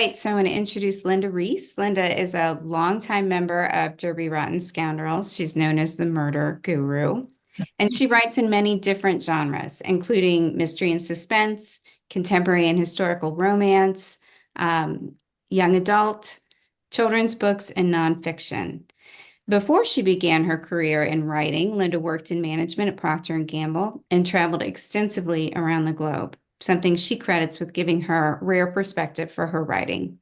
right, so I'm going to introduce Lynda Rees. Lynda is a longtime member of Derby Rotten Scoundrels. She's known as the murder guru, and she writes in many different genres, including mystery and suspense, contemporary and historical romance, um, young adult, children's books, and nonfiction. Before she began her career in writing, Lynda worked in management at Procter & Gamble and traveled extensively around the globe, something she credits with giving her rare perspective for her writing.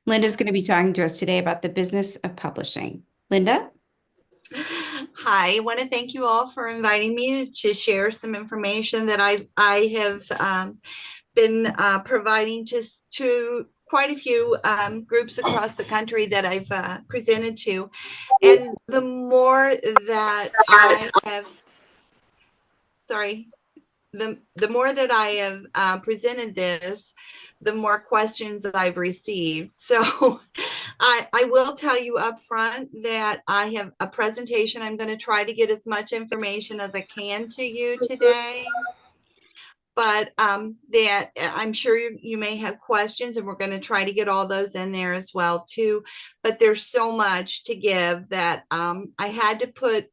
Lynda's going to be talking to us today about the business of publishing. Lynda? Hi, I want to thank you all for inviting me to share some information that I have been providing to quite a few groups across the country that I've presented to. And the more that I have, sorry, the more that I have presented this, the more questions that I've received. So I will tell you up front that I have a presentation. I'm going to try to get as much information as I can to you today. But that I'm sure you may have questions, and we're going to try to get all those in there as well too. But there's so much to give that I had to put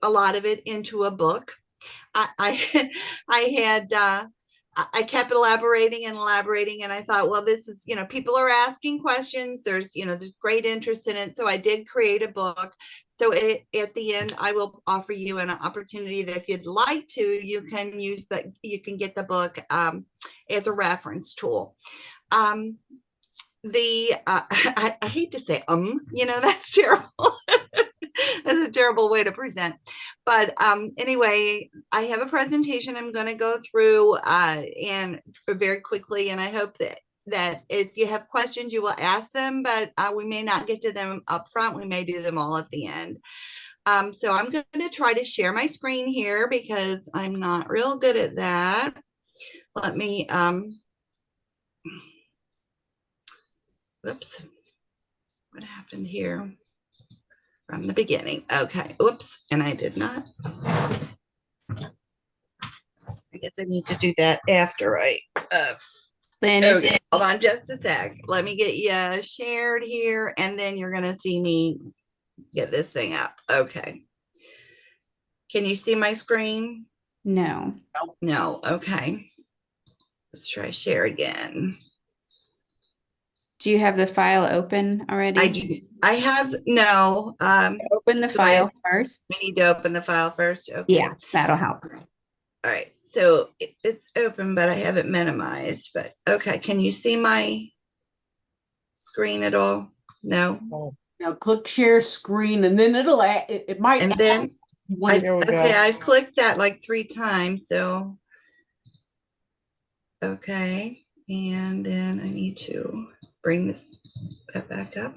a lot of it into a book. I I had I kept elaborating and elaborating, and I thought, well, this is, people are asking questions. There's great interest in it. So I did create a book. So at the end, I will offer you an opportunity that if you'd like to, you can use that. You can get the book as a reference tool. I hate to say, that's terrible. That's a terrible way to present. But anyway, I have a presentation I'm going to go through and very quickly. And I hope that if you have questions, you will ask them, but we may not get to them up front. We may do them all at the end. So I'm going to try to share my screen here because I'm not real good at that. Let me, whoops, what happened here? From the beginning. Okay. Oops. And I did not. I guess I need to do that after I. Okay. Hold on just a sec. Let me get you shared here, and then you're going to see me get this thing up. Okay. Can you see my screen? No. No. Okay. Let's try share again. Do you have the file open already? I do. I have no. Open the file first. We need to open the file first. Okay. Yeah, that'll help. All right. So it's open, but I have it minimized. But okay. Can you see my screen at all? No. Now click share screen, and then it might. And then I've clicked that like 3 times. So okay. And then I need to bring that back up.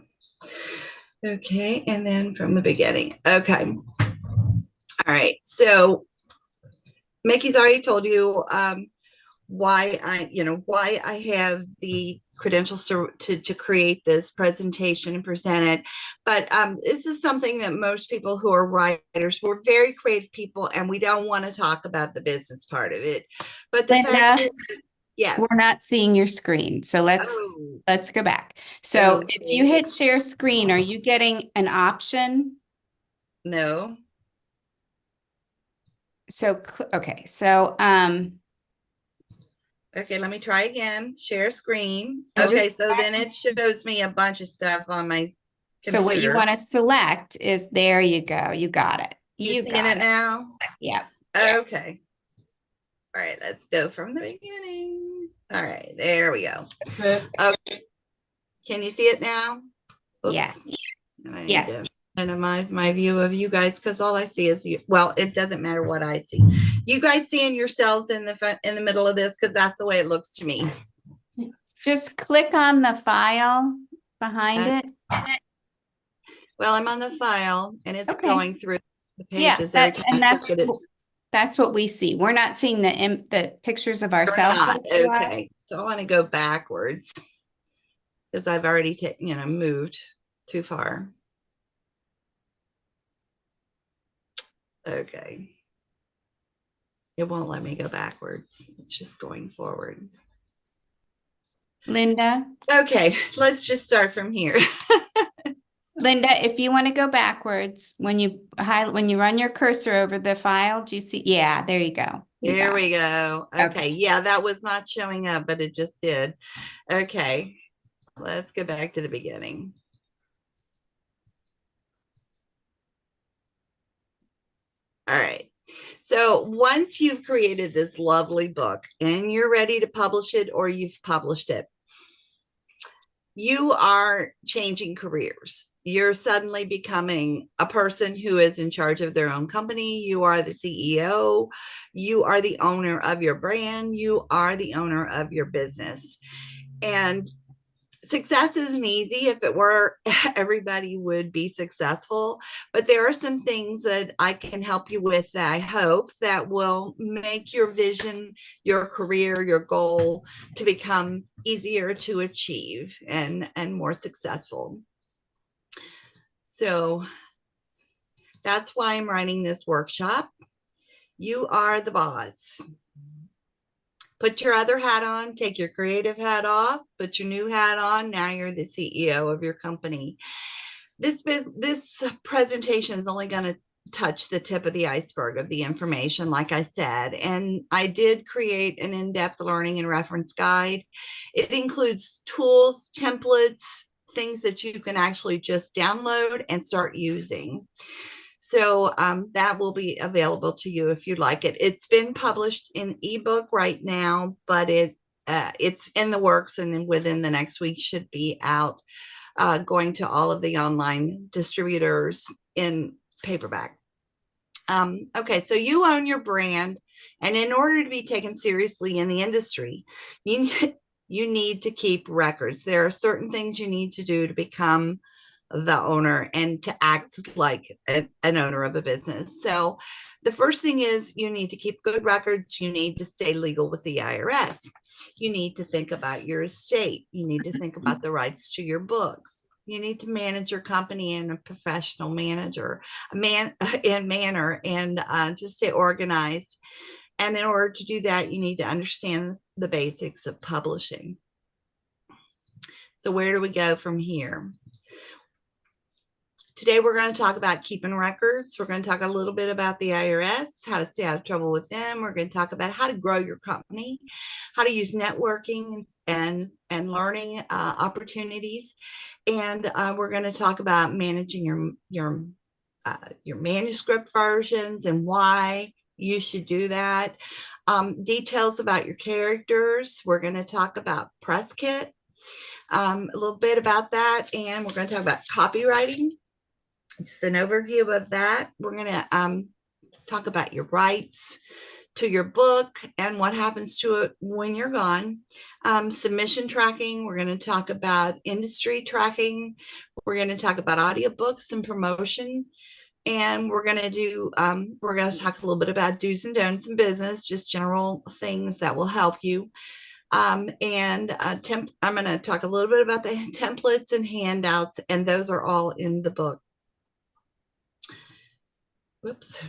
Okay. And then from the beginning. Okay. All right. So Mickey's already told you why I have the credentials to create this presentation and present it. But this is something that most people who are writers, we're very creative people, and we don't want to talk about the business part of it. But the fact is, yes, we're not seeing your screen. So let's go back. So if you hit share screen, are you getting an option? No. So okay. So okay, let me try again. Share screen. Okay, so then it shows me a bunch of stuff on my computer. So what you want to select is, there you go. You got it. You seeing it now? Yeah. Okay. All right, let's go from the beginning. All right, there we go. Okay. Can you see it now? Oops. Yes. I need to minimize my view of you guys because all I see is you. Well, it doesn't matter what I see. You guys seeing yourselves in the middle of this because that's the way it looks to me. Just click on the file behind it. Well, I'm on the file and it's going through the pages. Yeah, that's what we see. We're not seeing the pictures of ourselves. Okay, so I want to go backwards because I've already moved too far. Okay. It won't let me go backwards. It's just going forward. Linda, Okay, let's just start from here. Linda, if you want to go backwards, when you run your cursor over the file, do you see? Yeah, there you go. You There got we go. it. Okay, yeah, that was not showing up, but it just did. Okay, let's go back to the beginning. All right. So once you've created this lovely book and you're ready to publish it, or you've published it, you are changing careers. You're suddenly becoming a person who is in charge of their own company. You are the CEO. You are the owner of your brand. You are the owner of your business. And success isn't easy. If it were, everybody would be successful. But there are some things that I can help you with that I hope that will make your vision, your career, your goal to become easier to achieve and more successful. So that's why I'm running this workshop. You are the boss. Put your other hat on, take your creative hat off, put your new hat on. Now you're the CEO of your company. This presentation is only going to touch the tip of the iceberg of the information, like I said. And I did create an in-depth learning and reference guide. It includes tools, templates, things that you can actually just download and start using. So that will be available to you if you'd like it. It's been published in ebook right now, but it's in the works, and within the next week should be out, going to all of the online distributors in paperback. Okay, so you own your brand, and in order to be taken seriously in the industry, you need to keep records. There are certain things you need to do to become the owner and to act like an owner of a business. So the first thing is you need to keep good records. You need to stay legal with the IRS. You need to think about your estate. You need to think about the rights to your books. You need to manage your company in a professional manner, and to stay organized. And in order to do that, you need to understand the basics of publishing. So where do we go from here? Today, we're going to talk about keeping records. We're going to talk a little bit about the IRS, how to stay out of trouble with them. We're going to talk about how to grow your company, how to use networking and learning opportunities. And we're going to talk about managing your manuscript versions and why you should do that. Details about your characters. We're going to talk about press kit, a little bit about that. And we're going to talk about copywriting. Just an overview of that. We're going to talk about your rights to your book and what happens to it when you're gone. Submission tracking. We're going to talk about industry tracking. We're going to talk about audiobooks and promotion. And we're going to talk a little bit about do's and don'ts in business, just general things that will help you. I'm going to talk a little bit about the templates and handouts, and those are all in the book. Whoops.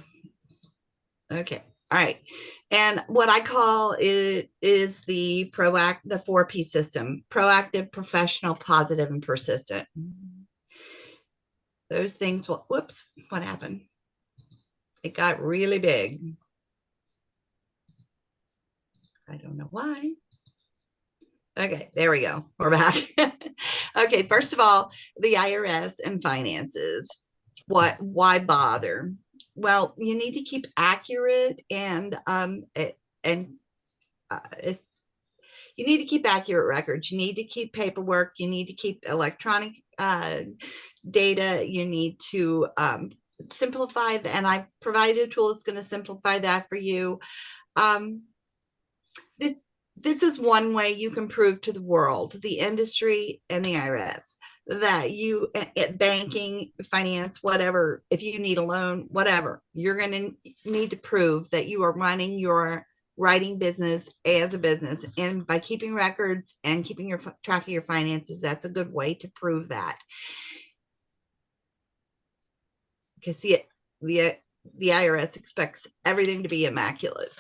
Okay. All right. And what I call it is the 4P system: proactive, professional, positive, and persistent. Those things will, whoops, what happened? It got really big. I don't know why. Okay, there we go. We're back. Okay, first of all, the IRS and finances. Why bother? Well, you need to keep accurate and you need to keep accurate records. You need to keep paperwork. You need to keep electronic data. You need to simplify, and I've provided a tool that's going to simplify that for you. This is one way you can prove to the world, the industry and the IRS, that you, at banking, finance, whatever, if you need a loan, whatever, you're going to need to prove that you are running your writing business as a business. And by keeping records and keeping your track of your finances, that's a good way to prove that. Because the IRS expects everything to be immaculate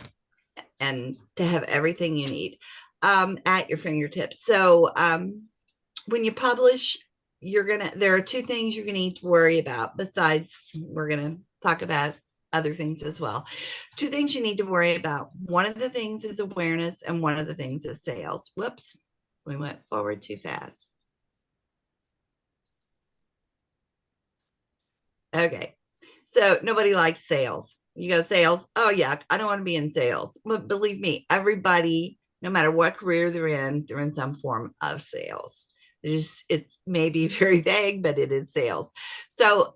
and to have everything you need. at your fingertips. So when you publish, there are two things you're gonna need to worry about. Besides, we're gonna talk about other things as well. Two things you need to worry about. One of the things is awareness, and one of the things is sales. Whoops, we went forward too fast. Okay, so nobody likes sales. You go sales. Oh yeah, I don't want to be in sales. But believe me, everybody, no matter what career they're in some form of sales. It may be very vague, but it is sales. So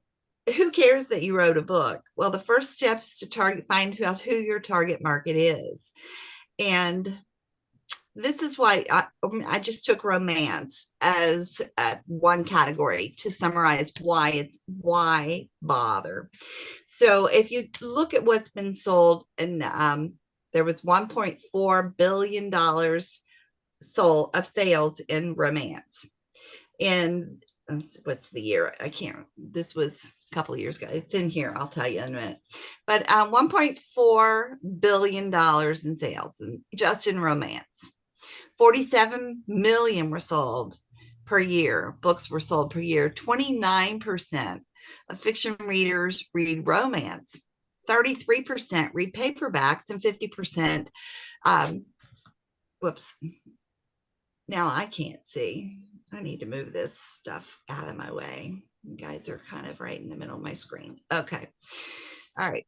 who cares that you wrote a book? Well, the first step is to find out who your target market is. And this is why I just took romance as one category to summarize why bother. So if you look at what's been sold, and there was $1.4 billion sold of sales in romance. And what's the year? I can't. This was a couple of years ago. It's in here. I'll tell you in a minute. But $1.4 billion in sales, just in romance. 47 million were sold per year. Books were sold per year. 29% of fiction readers read romance. 33% read paperbacks, and 50%. Whoops. Now I can't see. I need to move this stuff out of my way. You guys are kind of right in the middle of my screen. Okay. All right.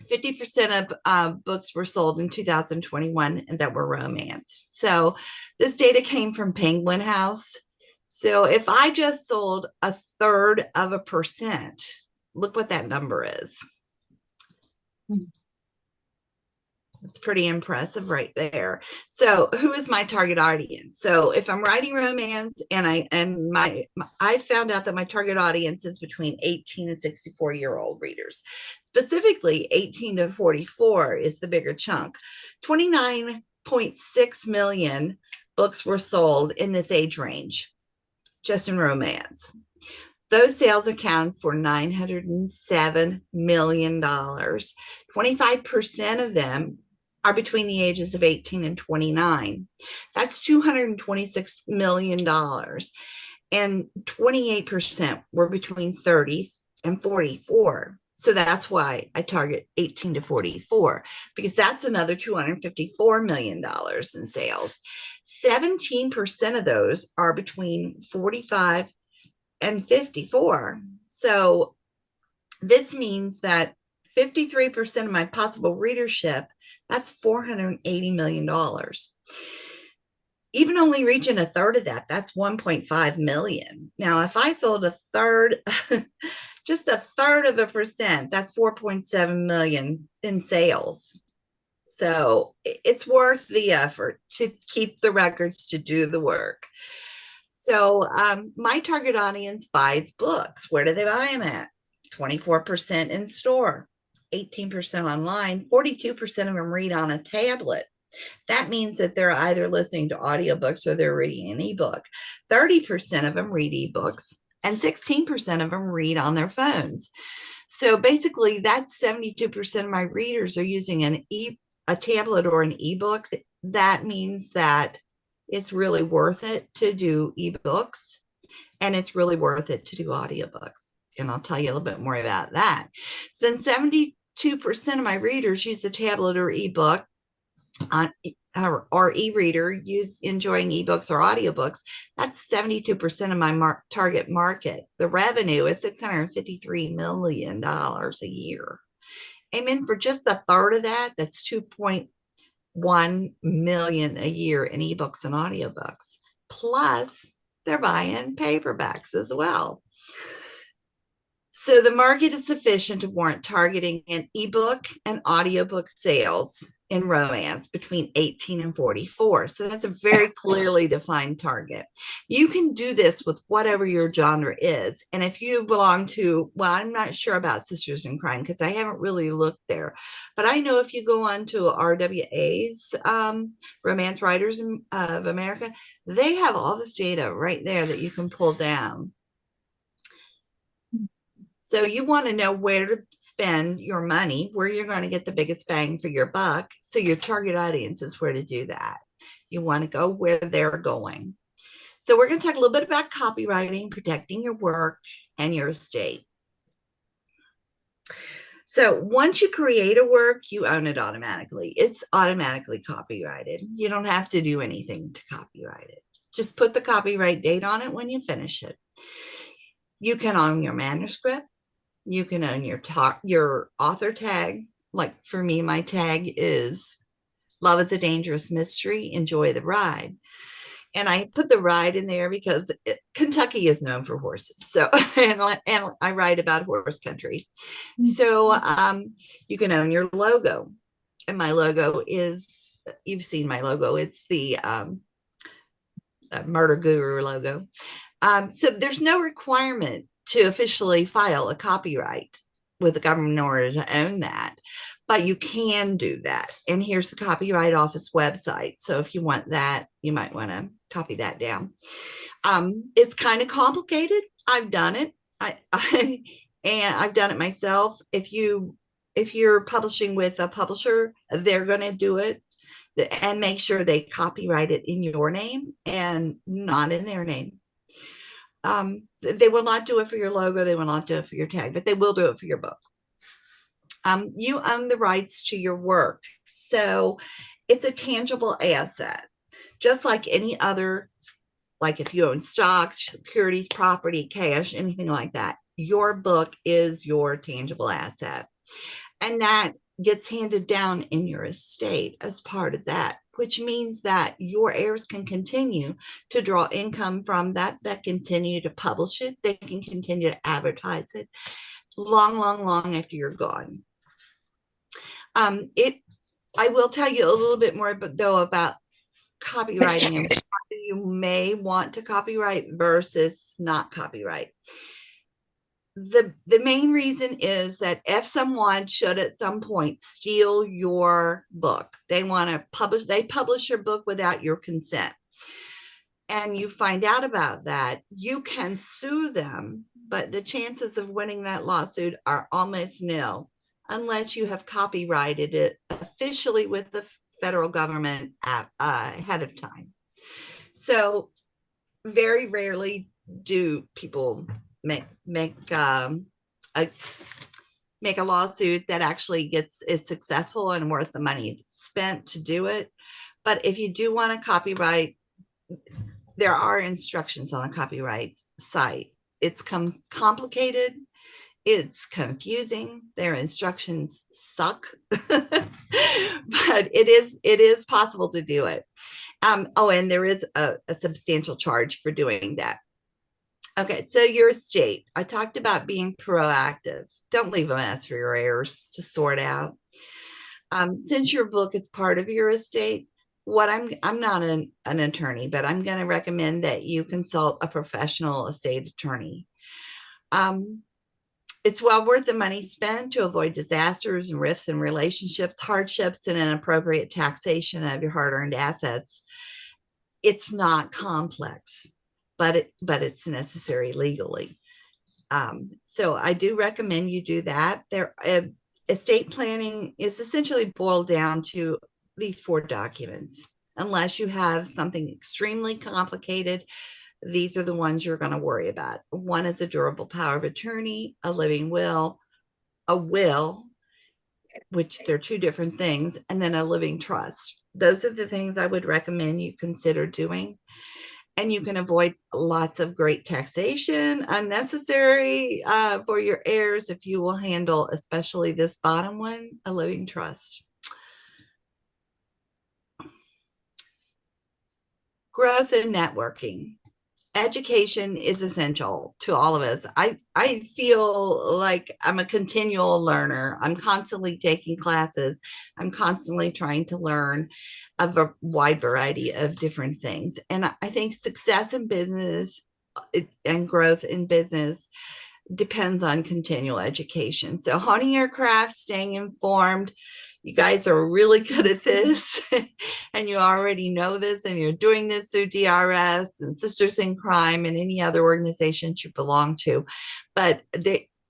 50% of books were sold in 2021 and that were romance. So this data came from Penguin House. So if I just sold 1/3%, look what that number is. It's pretty impressive right there. So who is my target audience? So if I'm writing romance and I found out that my target audience is between 18 and 64-year-old readers. Specifically, 18 to 44 is the bigger chunk. 29.6 million books were sold in this age range, just in romance. Those sales account for $907 million. 25% of them are between the ages of 18 and 29. That's $226 million. And 28% were between 30 and 44. So that's why I target 18 to 44, because that's another $254 million in sales. 17% of those are between 45 and 54. So this means that 53% of my possible readership, that's $480 million. Even only reaching 1/3 of that, that's 1.5 million. Now, if I sold 1/3, just 1/3 of a percent, that's 4.7 million in sales. So it's worth the effort to keep the records, to do the work. So my target audience buys books. Where do they buy them at? 24% in store, 18% online, 42% of them read on a tablet. That means that they're either listening to audiobooks or they're reading an ebook. 30% of them read ebooks, and 16% of them read on their phones. So basically, that's 72% of my readers are using a tablet or an ebook. That means that it's really worth it to do ebooks, and it's really worth it to do audiobooks. And I'll tell you a little bit more about that. Since 72% of my readers use a tablet or ebook or e-reader, enjoying ebooks or audiobooks, that's 72% of my target market. The revenue is $653 million a year. Amen. For just 1/3 of that, that's 2.1 million a year in ebooks and audiobooks. Plus, they're buying paperbacks as well. So the market is sufficient to warrant targeting an ebook and audiobook sales in romance between 18 and 44. So that's a very clearly defined target. You can do this with whatever your genre is. And if you belong to, well, I'm not sure about Sisters in Crime because I haven't really looked there. But I know if you go on to RWA's, Romance Writers of America, they have all this data right there that you can pull down. So you want to know where to spend your money, where you're going to get the biggest bang for your buck. So your target audience is where to do that. You want to go where they're going. So we're going to talk a little bit about copywriting, protecting your work and your estate. So once you create a work, you own it automatically. It's automatically copyrighted. You don't have to do anything to copyright it. Just put the copyright date on it when you finish it. You can own your manuscript. You can own your author tag. Like for me, my tag is "Love is a Dangerous Mystery. Enjoy the ride." And I put the ride in there because Kentucky is known for horses. So, and I write about horse country. So you can own your logo. And my logo is, you've seen my logo. It's the Murder Guru logo. So there's no requirement to officially file a copyright with the government in order to own that. But you can do that. And here's the Copyright Office website. So if you want that, you might want to copy that down. It's kind of complicated. I've done it. And I've done it myself. If you're publishing with a publisher, they're going to do it and make sure they copyright it in your name and not in their name. They will not do it for your logo. They will not do it for your tag, but they will do it for your book. You own the rights to your work. So it's a tangible asset, just like any other, like if you own stocks, securities, property, cash, anything like that, your book is your tangible asset. And that gets handed down in your estate as part of that, which means that your heirs can continue to draw income from that, that continue to publish it. They can continue to advertise it long, long, long after you're gone. I will tell you a little bit more, though, about copywriting and what you may want to copyright versus not copyright. The main reason is that if someone should at some point steal your book, they publish your book without your consent, and you find out about that, you can sue them, but the chances of winning that lawsuit are almost nil unless you have copyrighted it officially with the federal government ahead of time. So very rarely do people make a lawsuit that actually is successful and worth the money spent to do it. But if you do want to copyright, there are instructions on the copyright site. It's complicated. It's confusing. Their instructions suck, but it is possible to do it. And there is a substantial charge for doing that. Okay, so your estate. I talked about being proactive. Don't leave a mess for your heirs to sort out. Since your book is part of your estate, I'm not an attorney, but I'm going to recommend that you consult a professional estate attorney. It's well worth the money spent to avoid disasters and rifts in relationships, hardships, and inappropriate taxation of your hard-earned assets. It's not complex, but it's necessary legally. So I do recommend you do that. Estate planning is essentially boiled down to these 4 documents. Unless you have something extremely complicated, these are the ones you're going to worry about. One is a durable power of attorney, a living will, a will, which they're 2 different things, and then a living trust. Those are the things I would recommend you consider doing. And you can avoid lots of great taxation, unnecessary for your heirs if you will handle, especially this bottom one, a living trust. Growth and networking. Education is essential to all of us. I feel like I'm a continual learner. I'm constantly taking classes. I'm constantly trying to learn a wide variety of different things. And I think success in business and growth in business depends on continual education. So honing your craft, staying informed. You guys are really good at this and you already know this, and you're doing this through DRS and Sisters in Crime and any other organizations you belong to. But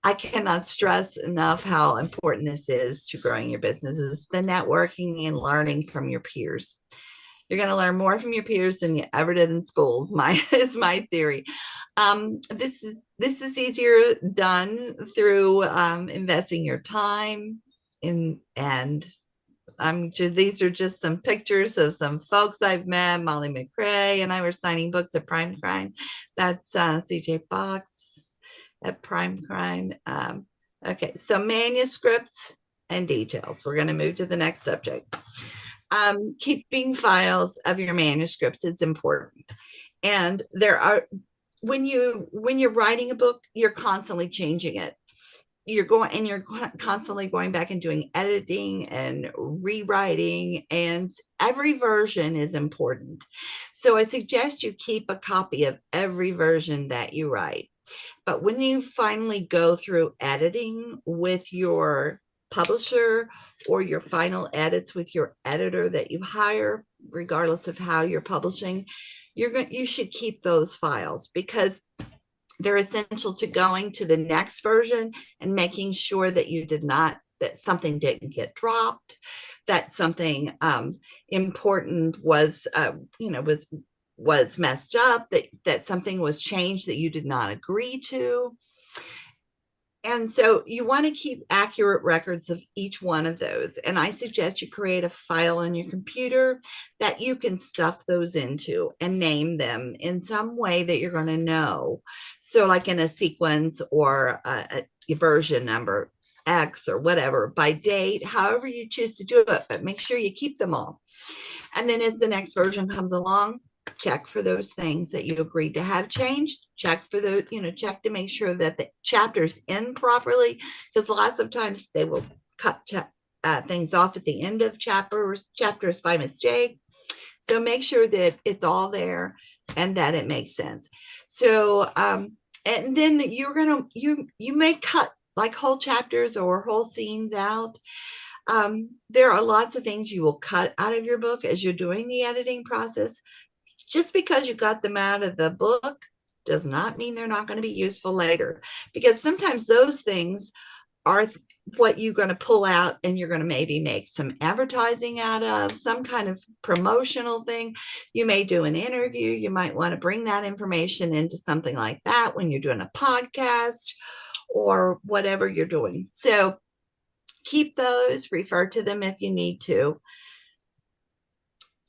I cannot stress enough how important this is to growing your businesses, the networking and learning from your peers. You're going to learn more from your peers than you ever did in school. Is my theory. This is easier done through investing your time in, and these are just some pictures of some folks I've met. Molly McRae and I were signing books at Prime Crime. That's CJ Fox at Prime Crime. Okay, so manuscripts and details. We're going to move to the next subject. Keeping files of your manuscripts is important. And when you're writing a book, you're constantly changing it. You're constantly going back and doing editing and rewriting, and every version is important. So I suggest you keep a copy of every version that you write. But when you finally go through editing with your publisher or your final edits with your editor that you hire, regardless of how you're publishing, you should keep those files, because they're essential to going to the next version and making sure that that something didn't get dropped, that something important was messed up, that something was changed that you did not agree to. And so you want to keep accurate records of each one of those. And I suggest you create a file on your computer that you can stuff those into and name them in some way that you're going to know. So like in a sequence or a version number X or whatever, by date, however you choose to do it, but make sure you keep them all. And then as the next version comes along, check for those things that you agreed to have changed. Check for those, check to make sure that the chapters end properly, because lots of times they will cut things off at the end of chapters by mistake. So make sure that it's all there and that it makes sense. So, and then you may cut like whole chapters or whole scenes out. There are lots of things you will cut out of your book as you're doing the editing process. Just because you got them out of the book does not mean they're not going to be useful later, because sometimes those things are what you're going to pull out and you're going to maybe make some advertising out of, some kind of promotional thing. You may do an interview. You might want to bring that information into something like that when you're doing a podcast or whatever you're doing. So keep those, refer to them if you need to.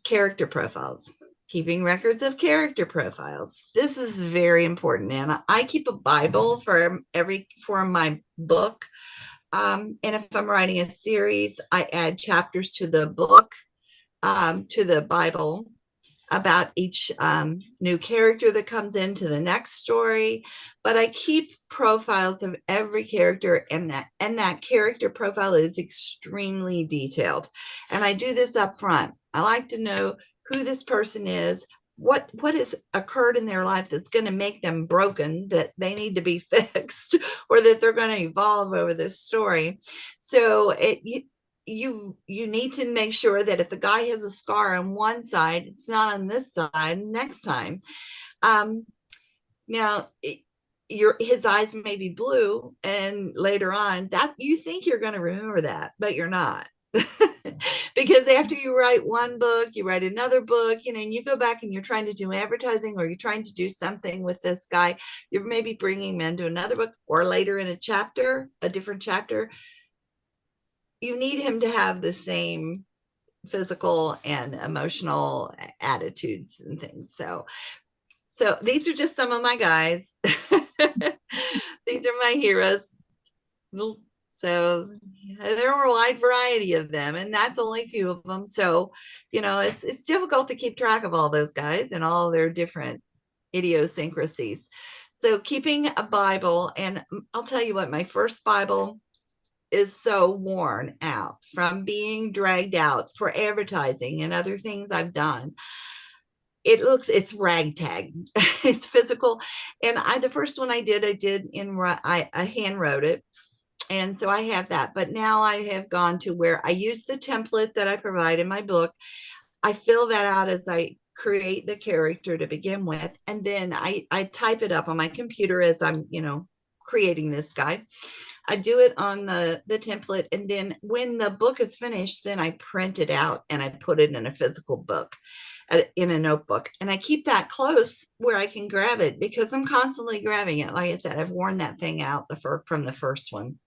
Character profiles. Keeping records of character profiles. This is very important. And I keep a Bible for my book. And if I'm writing a series, I add chapters to the book, to the Bible, about each new character that comes into the next story. But I keep profiles of every character, and that character profile is extremely detailed. And I do this up front. I like to know who this person is, what has occurred in their life that's going to make them broken, that they need to be fixed, or that they're going to evolve over this story. So you need to make sure that if the guy has a scar on one side, it's not on this side next time. Now his eyes may be blue, and later on that you think you're going to remember that, but you're not. Because after you write one book, you write another book, and you go back and you're trying to do advertising, or you're trying to do something with this guy. You're maybe bringing him into another book, or later in a different chapter. You need him to have the same physical and emotional attitudes and things. So these are just some of my guys. These are my heroes. So there are a wide variety of them, and that's only a few of them. So, it's difficult to keep track of all those guys and all their different idiosyncrasies. So keeping a Bible, and I'll tell you what, my first Bible is so worn out from being dragged out for advertising and other things I've done. It's ragtag. It's physical. And the first one I hand wrote it. And so I have that, but now I have gone to where I use the template that I provide in my book. I fill that out as I create the character to begin with. And then I type it up on my computer as I'm, creating this guy. I do it on the template, and then when the book is finished, then I print it out and I put it in a physical book, in a notebook, and I keep that close where I can grab it because I'm constantly grabbing it. Like I said, I've worn that thing out from the first one.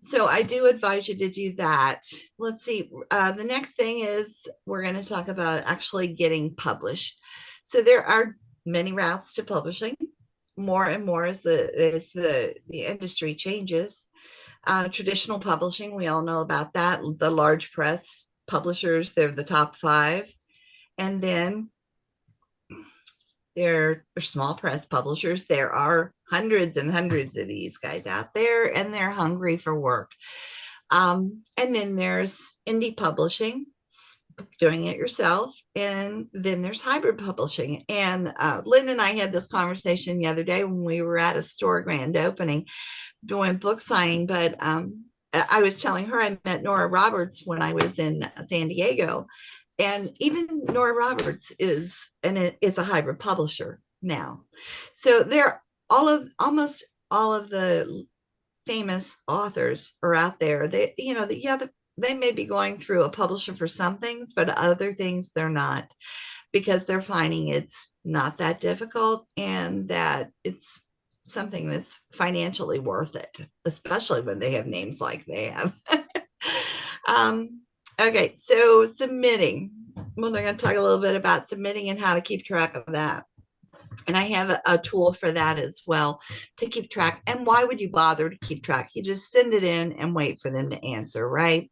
So I do advise you to do that. Let's see. The next thing is we're going to talk about actually getting published. So there are many routes to publishing, more and more as the industry changes. Traditional publishing, we all know about that. The large press publishers, they're the top 5. And then there are small press publishers. There are hundreds and hundreds of these guys out there, and they're hungry for work. And then there's indie publishing, doing it yourself. And then there's hybrid publishing. And Lynda and I had this conversation the other day when we were at a store grand opening doing book signing. But I was telling her I met Nora Roberts when I was in San Diego. And even Nora Roberts is a hybrid publisher now. So they're almost all of the famous authors are out there. They, they may be going through a publisher for some things, but other things they're not, because they're finding it's not that difficult and that it's something that's financially worth it, especially when they have names like they have. Okay, so submitting. Well, they're going to talk a little bit about submitting and how to keep track of that. And I have a tool for that as well to keep track. And why would you bother to keep track? You just send it in and wait for them to answer, right?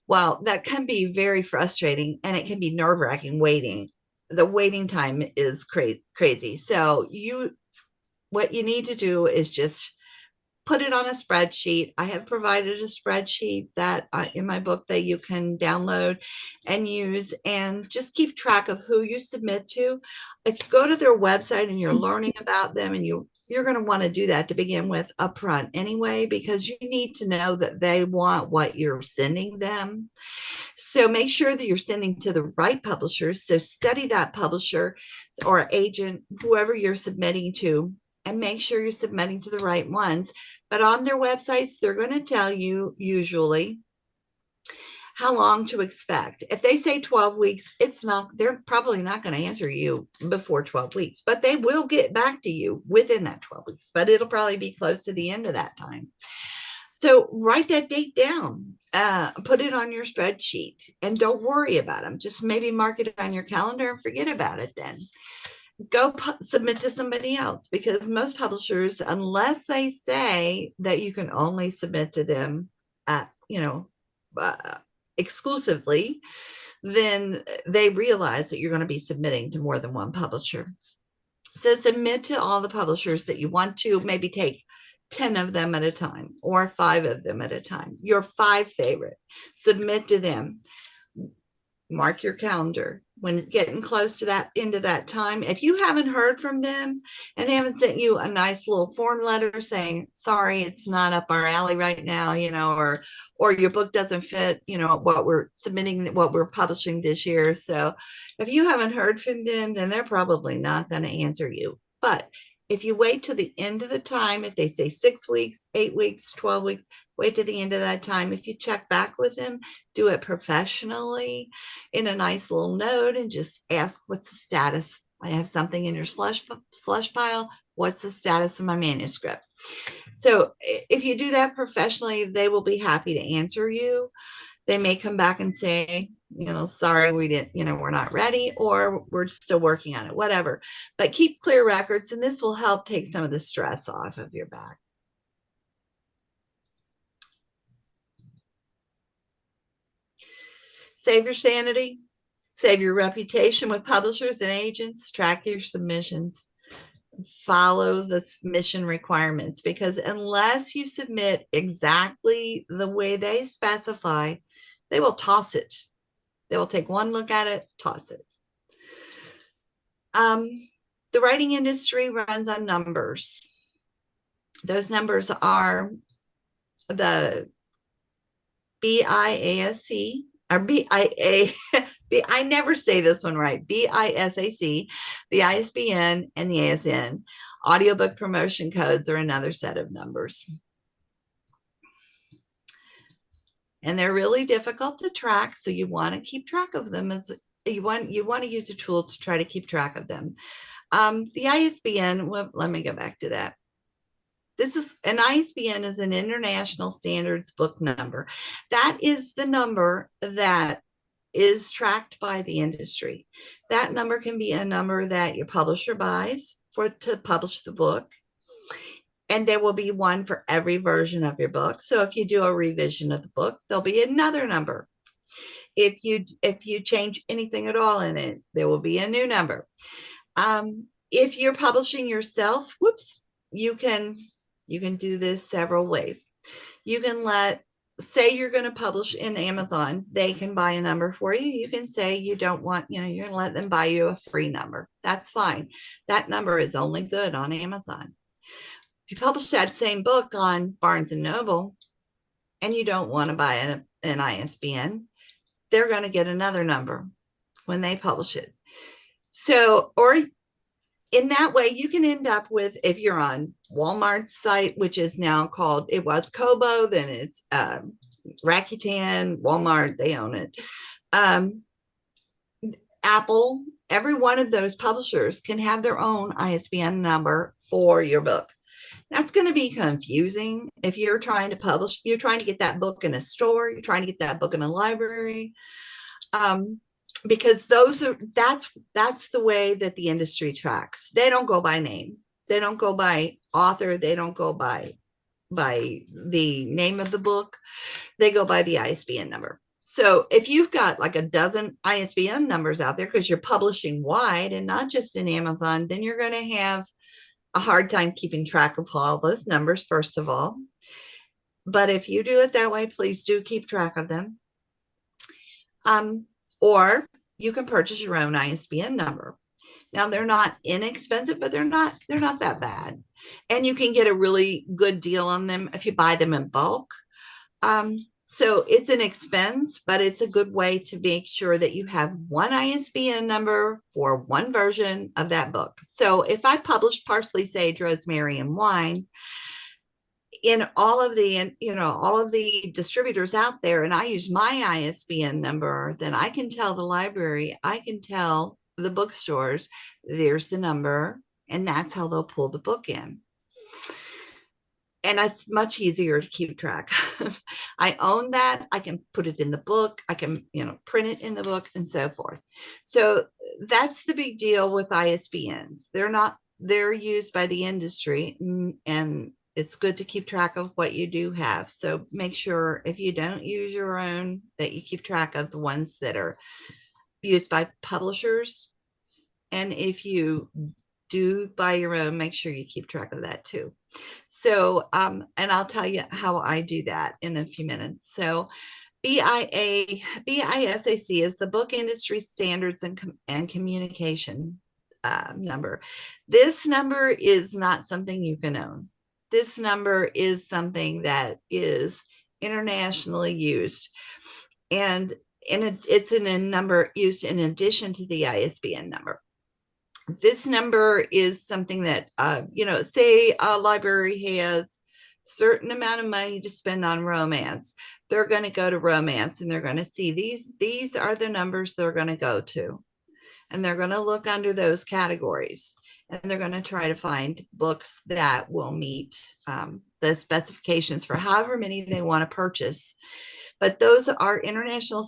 Well, that can be very frustrating, and it can be nerve-wracking waiting. The waiting time is crazy. So what you need to do is just put it on a spreadsheet. I have provided a spreadsheet that in my book that you can download and use, and just keep track of who you submit to. If you go to their website and you're learning about them, and you're going to want to do that to begin with upfront anyway, because you need to know that they want what you're sending them. So make sure that you're sending to the right publishers. So study that publisher or agent, whoever you're submitting to, and make sure you're submitting to the right ones. But on their websites, they're going to tell you usually how long to expect. If they say 12 weeks, they're probably not going to answer you before 12 weeks, but they will get back to you within that 12 weeks, but it'll probably be close to the end of that time. So write that date down, put it on your spreadsheet, and don't worry about them. Just maybe mark it on your calendar and forget about it then. Go submit to somebody else, because most publishers, unless they say that you can only submit to them exclusively, then they realize that you're going to be submitting to more than one publisher. So submit to all the publishers that you want to. Maybe take 10 of them at a time or 5 of them at a time. Your 5 favorite. Submit to them. Mark your calendar. When it's getting close to that end of that time, if you haven't heard from them and they haven't sent you a nice little form letter saying, sorry, it's not up our alley right now, or your book doesn't fit, what we're submitting, what we're publishing this year. So if you haven't heard from them, then they're probably not going to answer you. But if you wait till the end of the time, if they say 6 weeks, 8 weeks, 12 weeks, wait to the end of that time. If you check back with them, do it professionally in a nice little note and just ask, what's the status? I have something in your slush pile. What's the status of my manuscript? So if you do that professionally, they will be happy to answer you. They may come back and say, sorry, we didn't, we're not ready, or we're still working on it, whatever. But keep clear records, and this will help take some of the stress off of your back. Save your sanity, save your reputation with publishers and agents, track your submissions, follow the submission requirements, because unless you submit exactly the way they specify, they will toss it. They will take one look at it, toss it. The writing industry runs on numbers. Those numbers are the BIASC or BIA, I never say this one right, BISAC, the ISBN, and the ASN. Audiobook promotion codes are another set of numbers. And they're really difficult to track, so you want to keep track of them. As you want to use a tool to try to keep track of them. The ISBN, well, let me go back to that. This is an ISBN is an International Standards Book Number. That is the number that is tracked by the industry. That number can be a number that your publisher buys to publish the book. And there will be one for every version of your book. So if you do a revision of the book, there'll be another number. If you change anything at all in it, there will be a new number. If you're publishing yourself, you can do this several ways. You can say you're going to publish in Amazon, they can buy a number for you. You can say you don't want, you're going to let them buy you a free number. That's fine. That number is only good on Amazon. If you publish that same book on Barnes and Noble and you don't want to buy an ISBN, they're going to get another number when they publish it. So, or in that way, you can end up with, if you're on Walmart's site, which is now called, it was Kobo, then it's Rakuten, Walmart, they own it. Apple, every one of those publishers can have their own ISBN number for your book. That's going to be confusing if you're trying to publish, you're trying to get that book in a store, you're trying to get that book in a library, because that's the way that the industry tracks. They don't go by name. They don't go by author. They don't go by the name of the book. They go by the ISBN number. So if you've got like a dozen ISBN numbers out there because you're publishing wide and not just in Amazon, then you're going to have a hard time keeping track of all those numbers, first of all. But if you do it that way, please do keep track of them. Or you can purchase your own ISBN number. Now they're not inexpensive, but they're not that bad. And you can get a really good deal on them if you buy them in bulk. So it's an expense, but it's a good way to make sure that you have one ISBN number for one version of that book. So if I published Parsley, Sage, Rosemary, and Wine in all of the distributors out there, and I use my ISBN number, then I can tell the library, I can tell the bookstores, there's the number, and that's how they'll pull the book in. And it's much easier to keep track of. I own that. I can put it in the book. I can, print it in the book and so forth. So that's the big deal with ISBNs. They're used by the industry, and it's good to keep track of what you do have. So make sure if you don't use your own, that you keep track of the ones that are used by publishers. And if you do buy your own, make sure you keep track of that too. So, and I'll tell you how I do that in a few minutes. So BISAC is the Book Industry Standards and Communication number. This number is not something you can own. This number is something that is internationally used. And it's in a number used in addition to the ISBN number. This number is something that, say a library has a certain amount of money to spend on romance. They're going to go to romance and they're going to see these are the numbers they're going to go to. And they're going to look under those categories. And they're going to try to find books that will meet the specifications for however many they want to purchase. But those are international,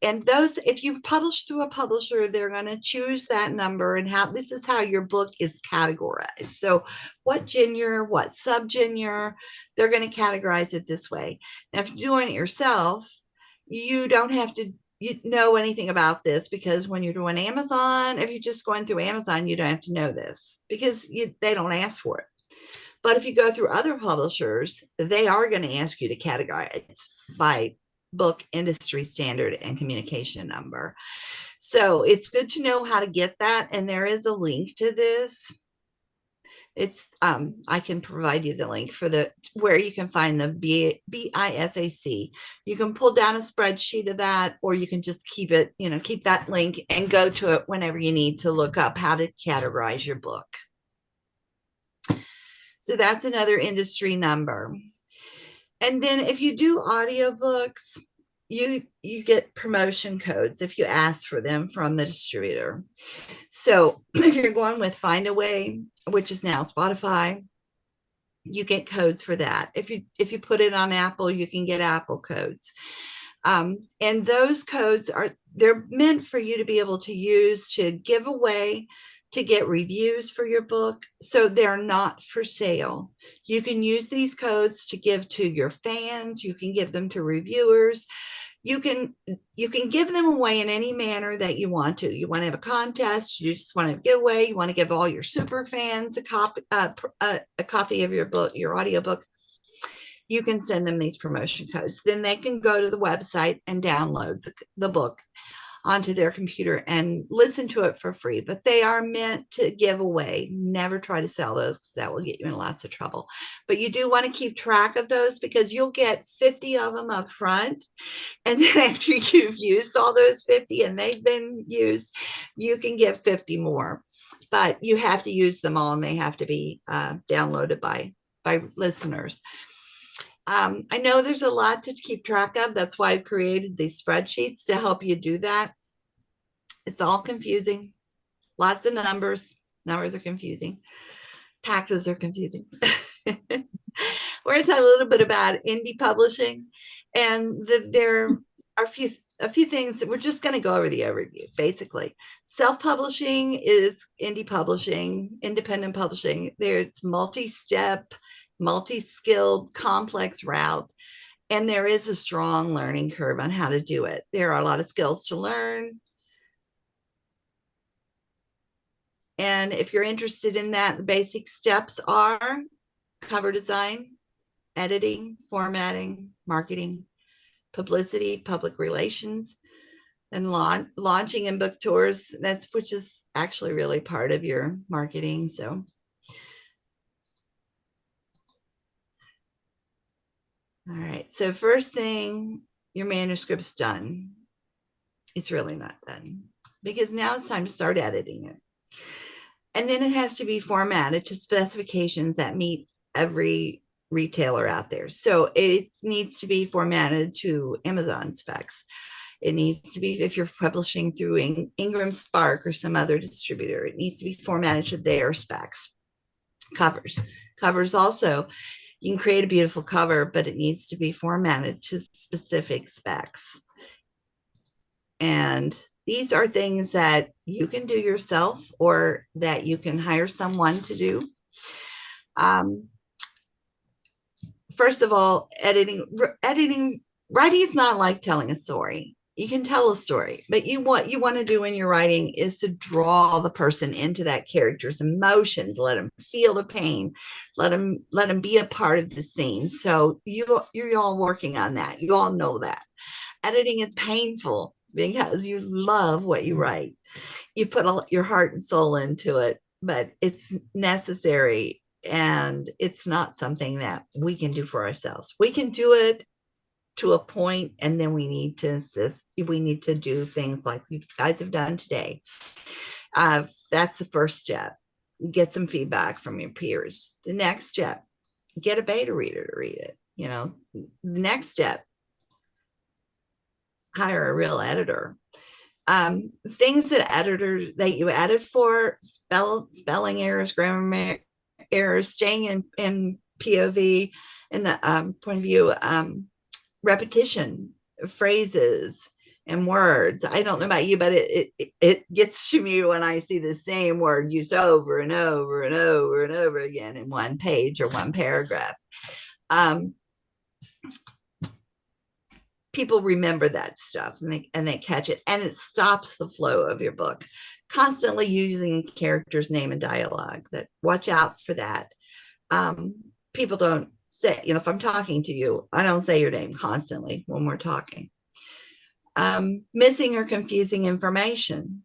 and those, if you publish through a publisher, they're going to choose that number, and this is how your book is categorized. So what genre, what subgenre, they're going to categorize it this way. Now, if you're doing it yourself, you don't have to know anything about this, because when you're doing Amazon, if you're just going through Amazon, you don't have to know this because they don't ask for it. But if you go through other publishers, they are going to ask you to categorize by book industry standard and communication number. So it's good to know how to get that. And there is a link to this. It's I can provide you the link for where you can find the BISAC. You can pull down a spreadsheet of that, or you can just keep it, keep that link and go to it whenever you need to look up how to categorize your book. So that's another industry number. And then if you do audiobooks, you get promotion codes if you ask for them from the distributor. So if you're going with Findaway, which is now Spotify, you get codes for that. If you put it on Apple, you can get Apple codes. And those codes they're meant for you to be able to use to give away, to get reviews for your book. So they're not for sale. You can use these codes to give to your fans. You can give them to reviewers. You can give them away in any manner that you want to. You want to have a contest. You just want to give away. You want to give all your super fans a copy of your book, your audiobook. You can send them these promotion codes. Then they can go to the website and download the book onto their computer and listen to it for free. But they are meant to give away. Never try to sell those, because that will get you in lots of trouble. But you do want to keep track of those, because you'll get 50 of them up front. And then after you've used all those 50 and they've been used, you can get 50 more. But you have to use them all, and they have to be downloaded by listeners. I know there's a lot to keep track of. That's why I've created these spreadsheets to help you do that. It's all confusing. Lots of numbers. Numbers are confusing. Taxes are confusing. We're going to talk a little bit about indie publishing. And there are a few things that we're just going to go over the overview. Basically, self-publishing is indie publishing, independent publishing. There's multi-step, multi-skilled, complex route, and there is a strong learning curve on how to do it. There are a lot of skills to learn, and if you're interested in that, the basic steps are cover design, editing, formatting, marketing, publicity, public relations, and launching in book tours. Which is actually really part of your marketing. So all right, so first thing, your manuscript's done. It's really not done, because now it's time to start editing it. And then it has to be formatted to specifications that meet every retailer out there. So it needs to be formatted to Amazon specs. It needs to be, if you're publishing through Ingram Spark or some other distributor, it needs to be formatted to their specs. Covers also, you can create a beautiful cover, but it needs to be formatted to specific specs. And these are things that you can do yourself, or that you can hire someone to do. First of all, writing is not like telling a story. You can tell a story, but what you want to do in your writing is to draw the person into that character's emotions, let them feel the pain, let them be a part of the scene. So you're all working on that. You all know that. Editing is painful because you love what you write. You put all your heart and soul into it, but it's necessary, and it's not something that we can do for ourselves. We can do it to a point, and then we need to do things like you guys have done today. That's the first step. Get some feedback from your peers. The next step, get a beta reader to read it. The next step, hire a real editor. Things that you edit for, spelling errors, grammar errors, staying in POV, in the point of view, repetition, phrases and words. I don't know about you, but it gets to me when I see the same word used over and over and over and over again in one page or one paragraph. People remember that stuff, and they catch it, and it stops the flow of your book. Constantly using characters' name and dialogue. That watch out for that. People don't say, if I'm talking to you, I don't say your name constantly when we're talking. Missing or confusing information.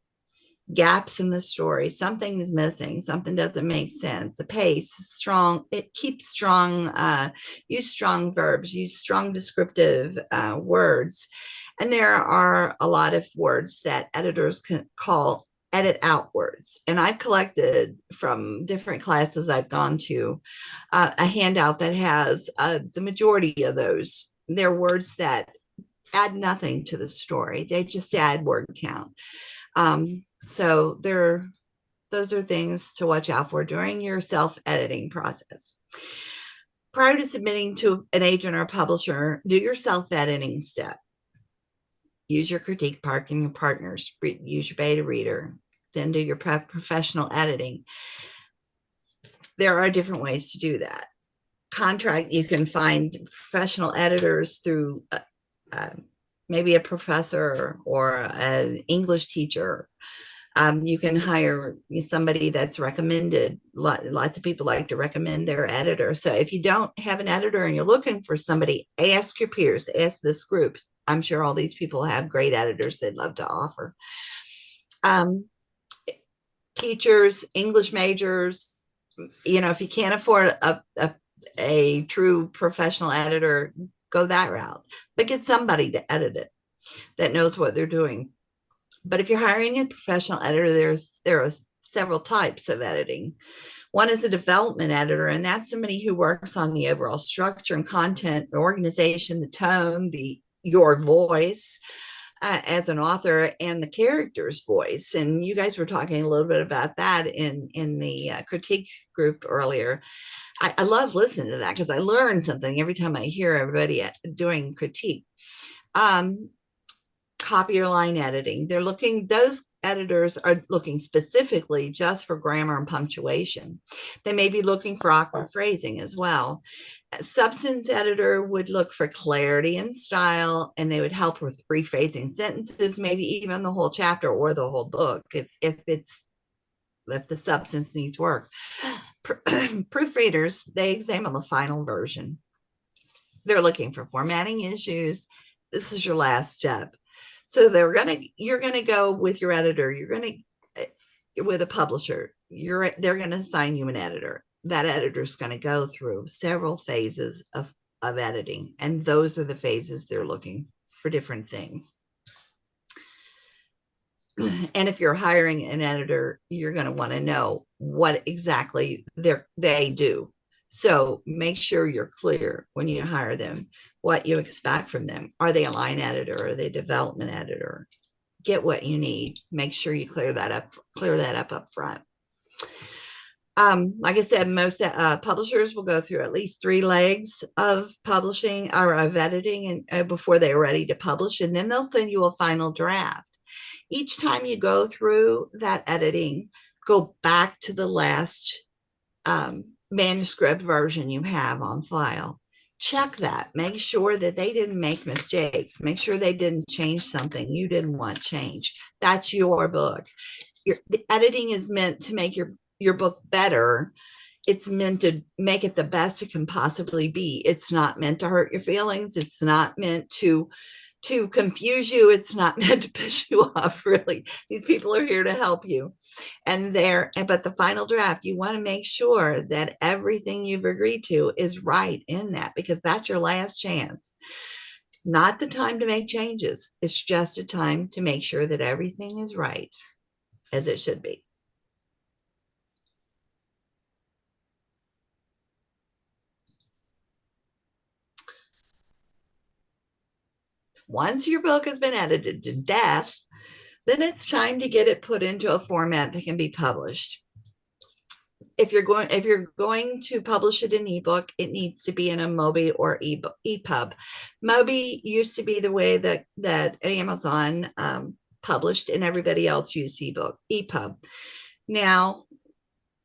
gaps in the story. Something is missing. Something doesn't make sense. The pace is strong. It keeps strong. Use strong verbs. Use strong descriptive words. And there are a lot of words that editors can call edit out words. And I've collected from different classes I've gone to a handout that has the majority of those. They're words that add nothing to the story. They just add word count. So those are things to watch out for during your self-editing process. Prior to submitting to an agent or publisher, do your self-editing step. Use your critique part and your partners. Use your beta reader. Then do your professional editing. There are different ways to do that. You can find professional editors through maybe a professor or an English teacher. You can hire somebody that's recommended. Lots of people like to recommend their editor. So if you don't have an editor and you're looking for somebody, ask your peers, ask this group. I'm sure all these people have great editors they'd love to offer. Teachers, English majors, if you can't afford a true professional editor, go that route, but get somebody to edit it that knows what they're doing. But if you're hiring a professional editor, there are several types of editing. One is a development editor, and that's somebody who works on the overall structure and content, the organization, the tone, your voice as an author, and the character's voice. And you guys were talking a little bit about that in the critique group earlier. I love listening to that because I learn something every time I hear everybody doing critique. Copy or line editing. Those editors are looking specifically just for grammar and punctuation. They may be looking for awkward phrasing as well. A substance editor would look for clarity and style, and they would help with rephrasing sentences, maybe even the whole chapter or the whole book if the substance needs work. Proofreaders, they examine the final version. They're looking for formatting issues. This is your last step. So you're gonna go with your editor. You're gonna with a publisher. They're gonna assign you an editor. That editor's gonna go through several phases of editing, and those are the phases they're looking for different things. And if you're hiring an editor, you're going to want to know what exactly they do. So make sure you're clear when you hire them, what you expect from them. Are they a line editor? Are they a development editor? Get what you need. Make sure you clear that up front. Like I said, most publishers will go through at least 3 legs of publishing or of editing and before they're ready to publish, and then they'll send you a final draft. Each time you go through that editing, go back to the last manuscript version you have on file. Check that. Make sure that they didn't make mistakes. Make sure they didn't change something you didn't want changed. That's your book. The editing is meant to make your book better. It's meant to make it the best it can possibly be. It's not meant to hurt your feelings. It's not meant to confuse you. It's not meant to piss you off, really. These people are here to help you. But the final draft, you want to make sure that everything you've agreed to is right in that, because that's your last chance. Not the time to make changes. It's just a time to make sure that everything is right as it should be. Once your book has been edited to death, then it's time to get it put into a format that can be published. If you're going to publish it in ebook, it needs to be in a Mobi or EPUB. Mobi used to be the way that Amazon published, and everybody else used EPUB. Now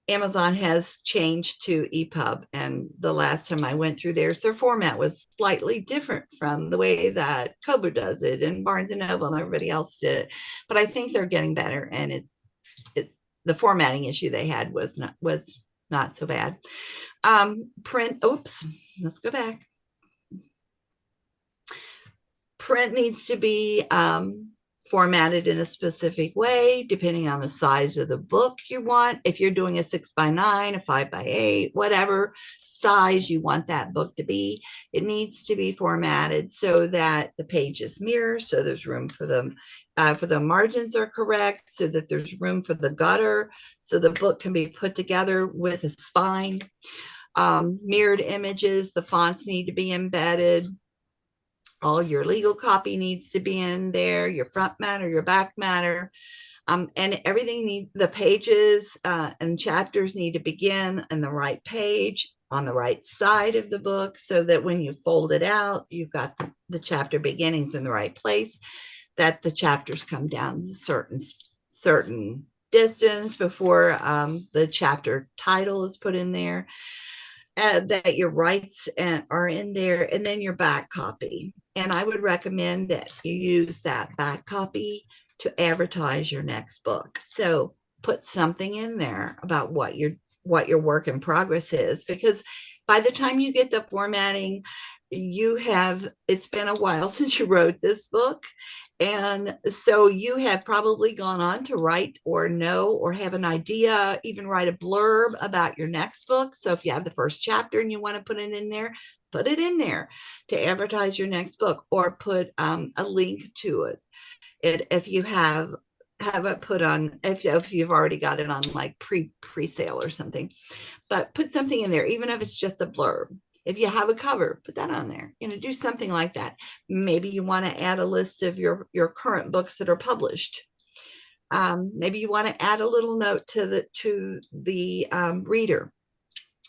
Amazon has changed to EPUB, and the last time I went through their format was slightly different from the way that Kobo does it, and Barnes and Noble and everybody else did it. But I think they're getting better, and it's the formatting issue they had was not so bad. Print. Oops, let's go back. Print needs to be formatted in a specific way, depending on the size of the book you want. If you're doing a 6x9, a 5x8, whatever size you want that book to be, it needs to be formatted so that the pages mirror, so there's room for them, for the margins are correct, so that there's room for the gutter, so the book can be put together with a spine. Mirrored images, the fonts need to be embedded. All your legal copy needs to be in there, your front matter, your back matter, and everything the pages and chapters need to begin on the right page, on the right side of the book, so that when you fold it out, you've got the chapter beginnings in the right place, that the chapters come down a certain distance before the chapter title is put in there, that your rights are in there, and then your back copy. And I would recommend that you use that back copy to advertise your next book. So put something in there about what your work in progress is, because by the time you get the formatting, it's been a while since you wrote this book. And so you have probably gone on to write or know or have an idea, even write a blurb about your next book. So if you have the first chapter and you want to put it in there, put it in there to advertise your next book, or put a link to it. If you have it put on, if you've already got it on like pre-sale or something, but put something in there, even if it's just a blurb. If you have a cover, put that on there, do something like that. Maybe you want to add a list of your current books that are published. Maybe you want to add a little note to the reader,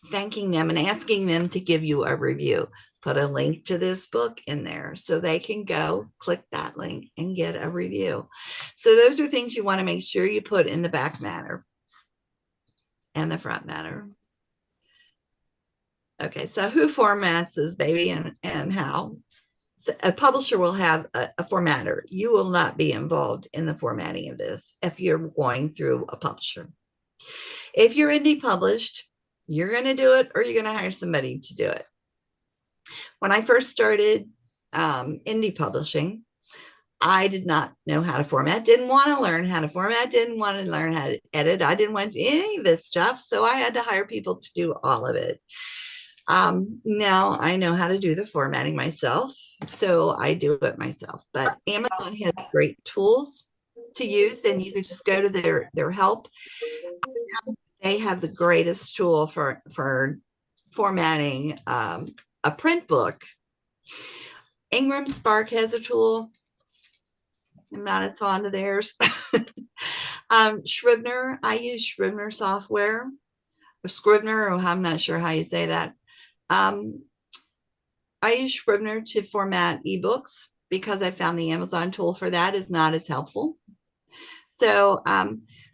thanking them and asking them to give you a review. Put a link to this book in there so they can go click that link and get a review. So those are things you want to make sure you put in the back matter and the front matter. Okay, so who formats this baby and how? So a publisher will have a formatter. You will not be involved in the formatting of this if you're going through a publisher. If you're indie published, you're going to do it, or you're going to hire somebody to do it. When I first started indie publishing, I did not know how to format, didn't want to learn how to format, didn't want to learn how to edit. I didn't want any of this stuff, so I had to hire people to do all of it. Now I know how to do the formatting myself, so I do it myself. But Amazon has great tools to use, and you can just go to their help. They have the greatest tool for formatting a print book. Ingram Spark has a tool. I'm not as fond of theirs. Scrivener, I use Scrivener software, or Scrivener, or I'm not sure how you say that. I use Scrivener to format ebooks because I found the Amazon tool for that is not as helpful. So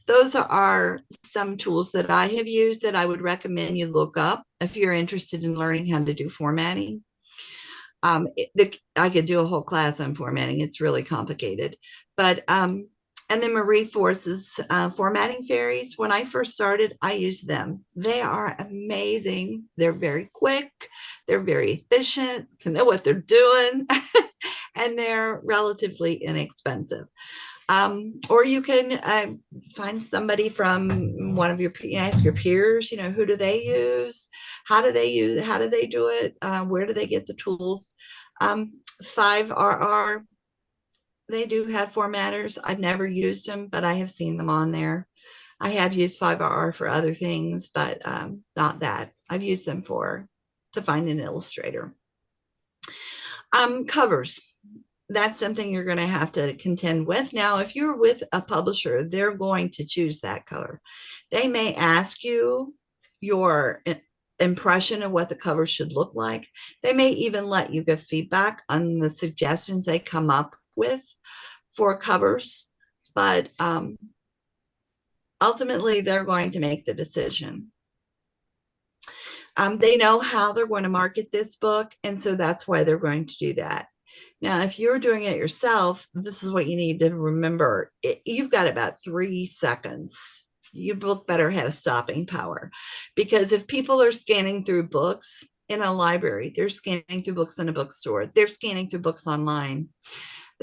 those are some tools that I have used that I would recommend you look up if you're interested in learning how to do formatting. I could do a whole class on formatting. It's really complicated. But and then Marie Force's formatting fairies. When I first started, I used them. They are amazing. They're very quick. They're very efficient, can know what they're doing, and they're relatively inexpensive. Or you can find somebody from one of ask your peers, who do they use? How do they do it? Where do they get the tools? 5RR, they do have formatters. I've never used them, but I have seen them on there. I have used 5RR for other things, but not that. I've used them to find an illustrator. Covers. That's something you're going to have to contend with. Now, if you're with a publisher, they're going to choose that cover. They may ask you your impression of what the cover should look like. They may even let you give feedback on the suggestions they come up with for covers, but ultimately they're going to make the decision. They know how they're going to market this book, and so that's why they're going to do that. Now, if you're doing it yourself, this is what you need to remember. You've got about 3 seconds. Your book better have stopping power, because if people are scanning through books in a library, they're scanning through books in a bookstore, they're scanning through books online,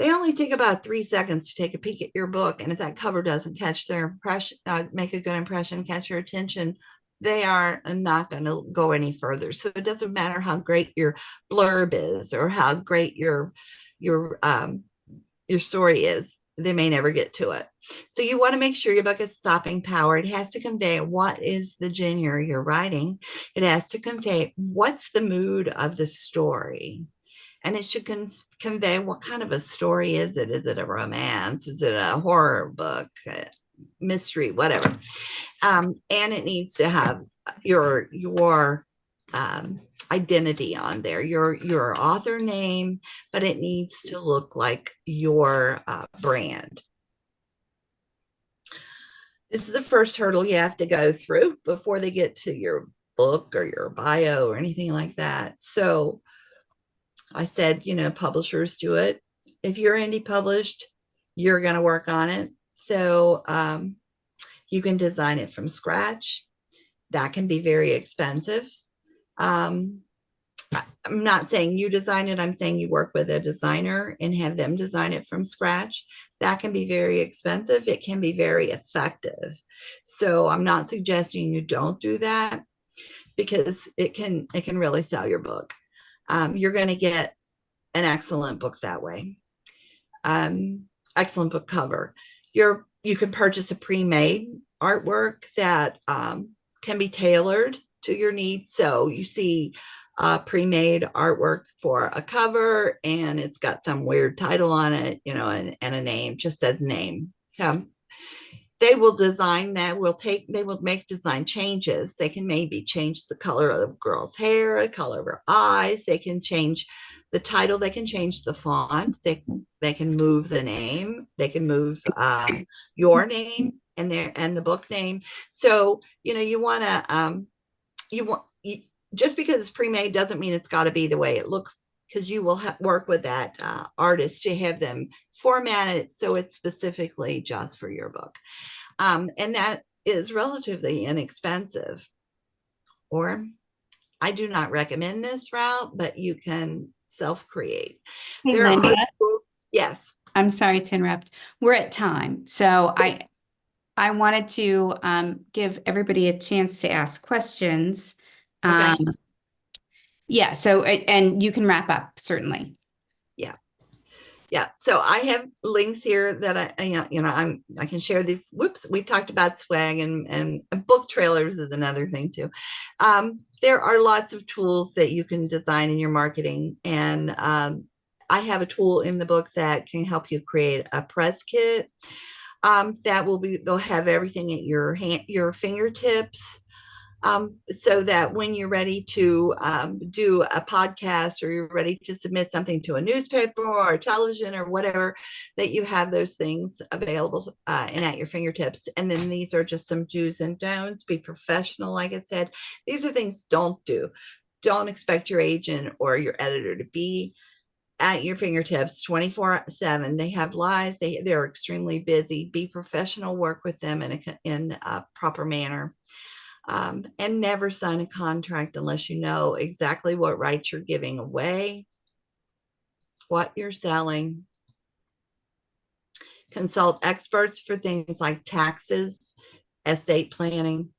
They only take about 3 seconds to take a peek at your book. And if that cover doesn't catch their impression, make a good impression, catch your attention, they are not going to go any further. So it doesn't matter how great your blurb is or how great your story is. They may never get to it. So you want to make sure your book is stopping power. It has to convey what is the genre you're writing. It has to convey what's the mood of the story. And it should convey what kind of a story is it? Is it a romance? Is it a horror book? A mystery, whatever. And it needs to have your identity on there, your author name, but it needs to look like your brand. This is the first hurdle you have to go through before they get to your book or your bio or anything like that. So I said, publishers do it. If you're indie published, you're going to work on it. So you can design it from scratch. That can be very expensive. I'm not saying you design it. I'm saying you work with a designer and have them design it from scratch. That can be very expensive. It can be very effective. So I'm not suggesting you don't do that, because it can really sell your book. You're going to get an excellent book that way. Excellent book cover. You can purchase a pre-made artwork that can be tailored to your needs. So you see pre-made artwork for a cover, and it's got some weird title on it, and a name, just says name. They will design that. They will make design changes. They can maybe change the color of the girl's hair, the color of her eyes. They can change the title. They can change the font. They can move the name. They can move your name and the book name. So just because it's pre-made doesn't mean it's got to be the way it looks, because you will work with that artist to have them format it so it's specifically just for your book. And that is relatively inexpensive. Or I do not recommend this route, but you can self-create. Hey, Lynda. Yes. I'm sorry to interrupt. We're at time. So I wanted to give everybody a chance to ask questions. Okay. Yeah. So, and you can wrap up, certainly. Yeah. So I have links here that I can share these. Whoops. We talked about swag and book trailers is another thing too. There are lots of tools that you can design in your marketing. And I have a tool in the book that can help you create a press kit. They'll have everything at your fingertips. So that when you're ready to do a podcast, or you're ready to submit something to a newspaper or television or whatever, that you have those things available and at your fingertips. And then these are just some do's and don'ts. Be professional. Like I said, these are things don't do. Don't expect your agent or your editor to be at your fingertips 24/7. They have lives. They're extremely busy. Be professional. Work with them in a proper manner. And never sign a contract unless you know exactly what rights you're giving away, what you're selling. Consult experts for things like taxes, estate planning.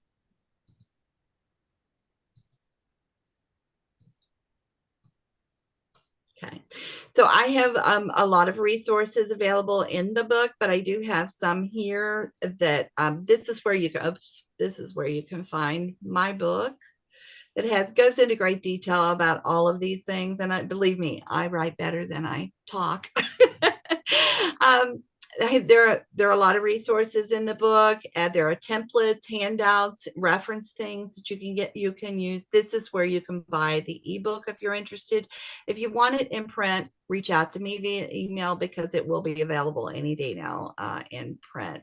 Okay, so I have a lot of resources available in the book, but I do have some here that this is where you can find my book. It goes into great detail about all of these things, and believe me, I write better than I talk. There are a lot of resources in the book. There are templates, handouts, reference things that you can use. This is where you can buy the ebook if you're interested. If you want it in print, reach out to me via email, because it will be available any day now in print.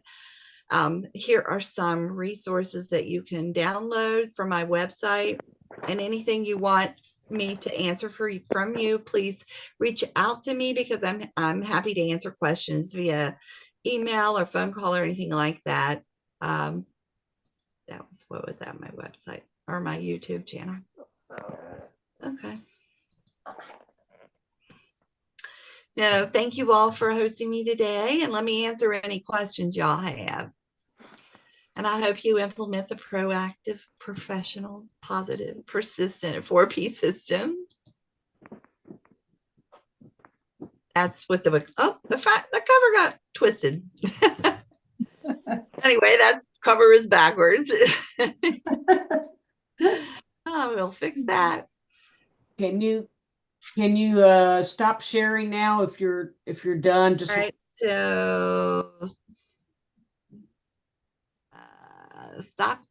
Here are some resources that you can download from my website, and anything you want me to answer from you, please reach out to me, because I'm happy to answer questions via email or phone call or anything like that. What was that? My website or my YouTube channel. Okay. No, thank you all for hosting me today, and let me answer any questions y'all have. And I hope you implement the proactive, professional, positive, persistent 4P system. That's what the book. Oh, the cover got twisted. Anyway, that cover is backwards. Oh, we'll fix that. Can you stop sharing now if you're done? Just all right. So stop.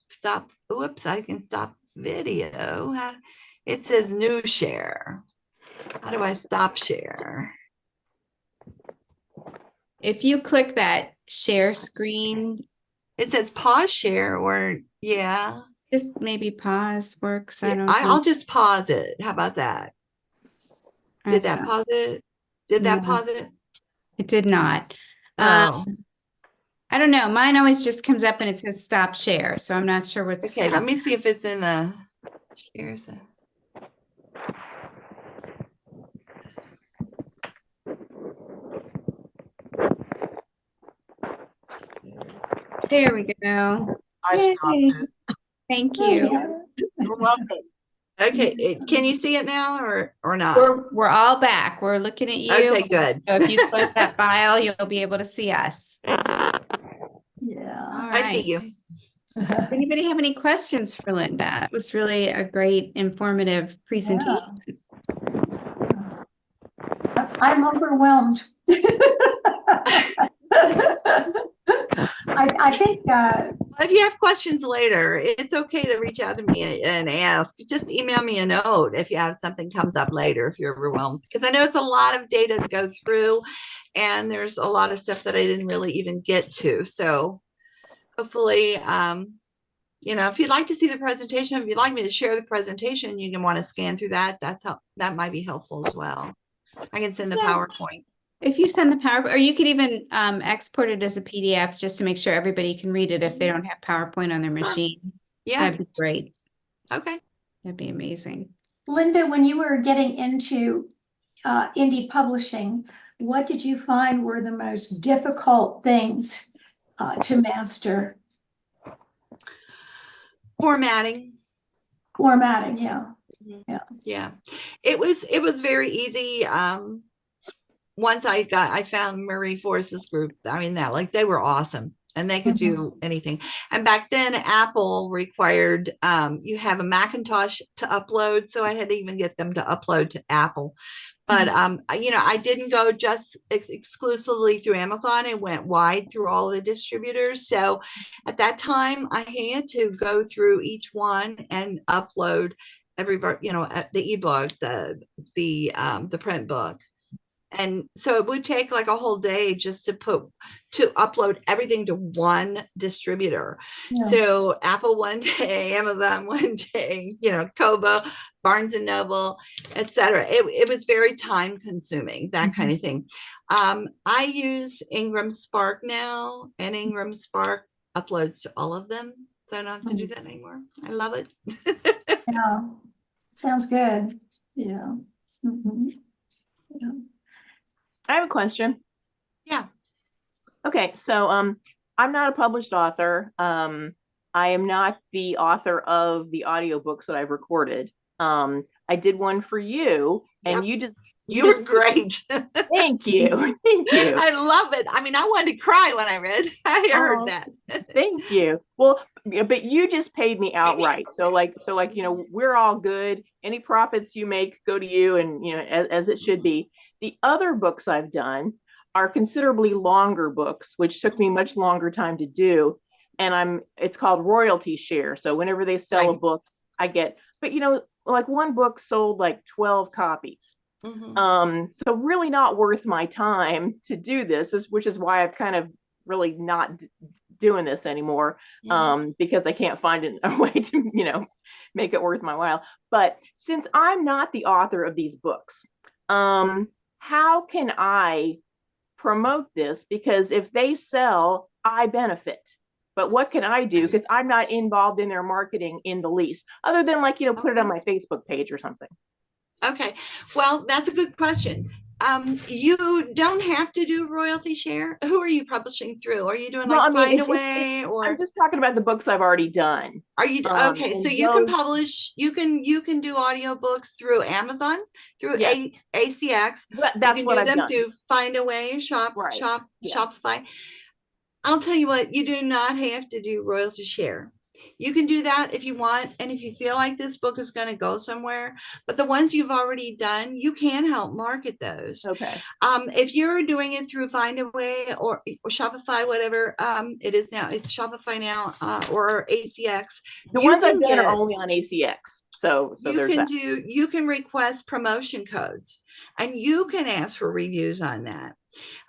Whoops, I can stop video. It says new share. How do I stop share? If you click that share screen, it says pause share, or yeah. Just maybe pause works. I Yeah, don't know. I'll just pause it. How about that? Did that pause it? Did that pause it? It did not. Oh. I don't know. Mine always just comes up and it says stop share. So I'm not sure what's. Okay, let me see if it's in the shares. There we go. I stopped it. Thank you. You're welcome. Okay, can you see it now or not? We're all back. We're looking at you. Okay, good. So if you close that file, you'll be able to see us. Yeah. All I see right. you. Does anybody have any questions for Lynda? It was really a great, informative presentation. I'm overwhelmed. I think If you have questions later, it's okay to reach out to me and ask. Just email me a note if you have something comes up later, if you're overwhelmed, because I know it's a lot of data to go through and there's a lot of stuff that I didn't really even get to. So hopefully, you know, if you'd like to see the presentation, if you'd like me to share the presentation, you can want to scan through that. That might be helpful as well. I can send the PowerPoint. If you send the PowerPoint, or you could even export it as a PDF just to make sure everybody can read it if they don't have PowerPoint on their machine. Yeah. That'd be great. Okay. That'd be amazing. Lynda, when you were getting into indie publishing, what did you find were the most difficult things to master? Formatting. Formatting, yeah. Yeah. It was very easy. Once I found Marie Force's group, I mean, they were awesome and they could do anything. And back then Apple required, you have a Macintosh to upload. So I had to even get them to upload to Apple. But, you know, I didn't go just exclusively through Amazon. It went wide through all the distributors. So at that time I had to go through each one and upload every, you know, the ebook, the print book. And so it would take like a whole day just to upload everything to one distributor. Yeah. So Apple one day, Amazon one day, you know, Kobo, Barnes and Noble, etc. It was very time consuming, that kind of thing. I use Ingram Spark now, and Ingram Spark uploads to all of them. So I don't have to do that anymore. I love it. Yeah. Sounds good. Yeah. Yeah. I have a question. Yeah. Okay, so I'm not a published author. I am not the author of the audiobooks that I've recorded. I did one for you, and you were great. Thank you. Thank you. I love it. I mean, I wanted to cry when I read. I heard that. Thank you. Well, but you just paid me outright. So like, you know, we're all good. Any profits you make go to you, and you know, as it should be. The other books I've done are considerably longer books, which took me much longer time to do. And it's called royalty share. So whenever they sell a book, I get, but you know, like one book sold like 12 copies. So really not worth my time to do this, which is why I've kind of really not doing this anymore, because I can't find a way to, you know, make it worth my while. But since I'm not the author of these books, how can I promote this? Because if they sell, I benefit. But what can I do? Because I'm not involved in their marketing in the least, other than like, you know, put it on my Facebook page or something. Okay. Well, that's a good question. You don't have to do royalty share. Who are you publishing through? Are you doing Well, like I mean, Find it's, a Way, I'm or just talking about the books I've already done. are you okay? So And you can those, publish, you can do audiobooks through Amazon, through yes, ACX. You that's can what do I've them done. to Find a Way, Right. Yeah. Shopify. I'll tell you what, you do not have to do royalty share. You can do that if you want, and if you feel like this book is going to go somewhere. But the ones you've already done, you can help market those. Okay. If you're doing it through Find a Way or Shopify, whatever it is now, it's Shopify now, or ACX. The You ones I've can done are get, only on ACX. So there's that. you can request promotion codes, and you can ask for reviews on that.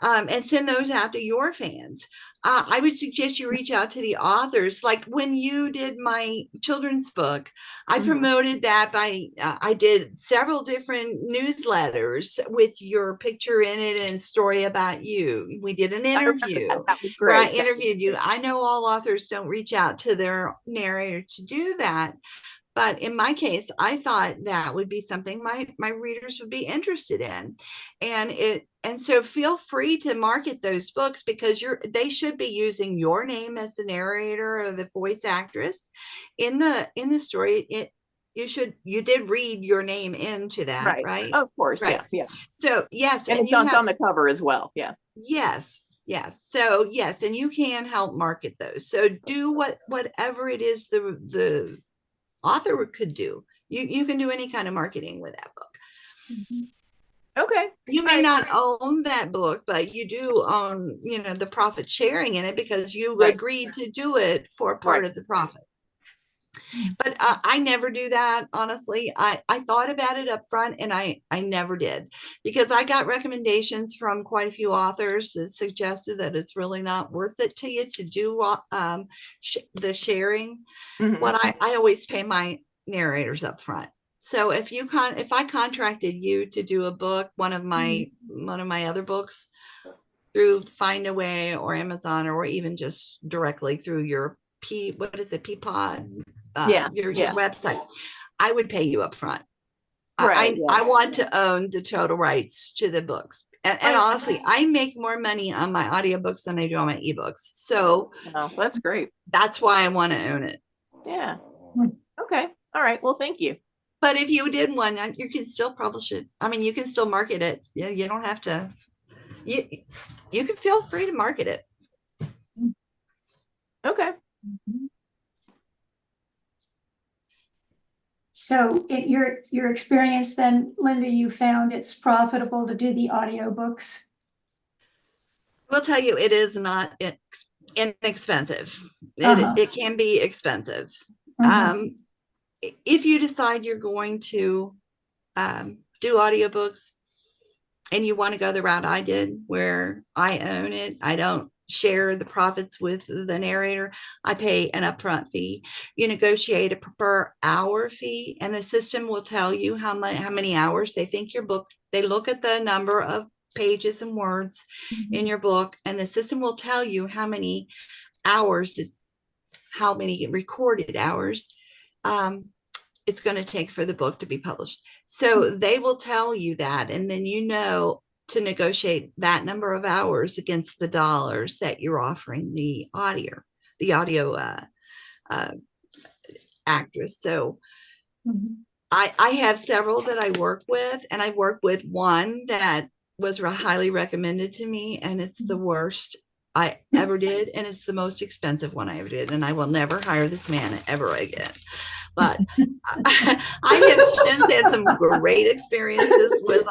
And send those out to your fans. I would suggest you reach out to the authors. Like when you did my children's book, I promoted that by, I did several different newsletters with your picture in it and story about you. We did an interview That was where I great. interviewed you. I know all authors don't reach out to their narrator to do that. But in my case, I thought that would be something my readers would be interested in. And so feel free to market those books, because they should be using your name as the narrator or the voice actress in the story. You did read your name into that, right? Of course. Right. Yeah. So yes, And it's on the cover as well. Yeah. Yes. So yes, and you can help market those. So do whatever it is the author could do. You can do any kind of marketing with that book. Okay. You may not own that book, but you do own, the profit sharing in it, because you agreed to do it for part of the profit. But I never do that, honestly. I thought about it up front, and I never did, because I got recommendations from quite a few authors that suggested that it's really not worth it to you to do the sharing. What I always pay my narrators up front. So if I contracted you to do a book, one of my other books, through Find a Way or Amazon, or even just directly through your Peapod, your website, I would pay you up front. I want to own the total rights to the books. And honestly, I make more money on my audiobooks than I do on my ebooks. So that's great. That's why I want to own it. Yeah. Okay. All right. Well, thank you. But if you did one, you can still publish it. I mean, you can still market it. You don't have to. You can feel free to market it. Okay. So in your experience then, Lynda, you found it's profitable to do the audiobooks? I will tell you, it is not inexpensive. It can be expensive. If you decide you're going to do audiobooks and you want to go the route I did, where I own it, I don't share the profits with the narrator, I pay an upfront fee. You negotiate a per hour fee, and the system will tell you how many hours they think your book. They look at the number of pages and words in your book, and the system will tell you how many hours, how many recorded hours it's going to take for the book to be published. So they will tell you that, and then to negotiate that number of hours against the dollars that you're offering the audio actress. So I have several that I work with, and I work with one that was highly recommended to me, and it's the worst I ever did, and it's the most expensive one I ever did, and I will never hire this man ever again. But I have since had some great experiences with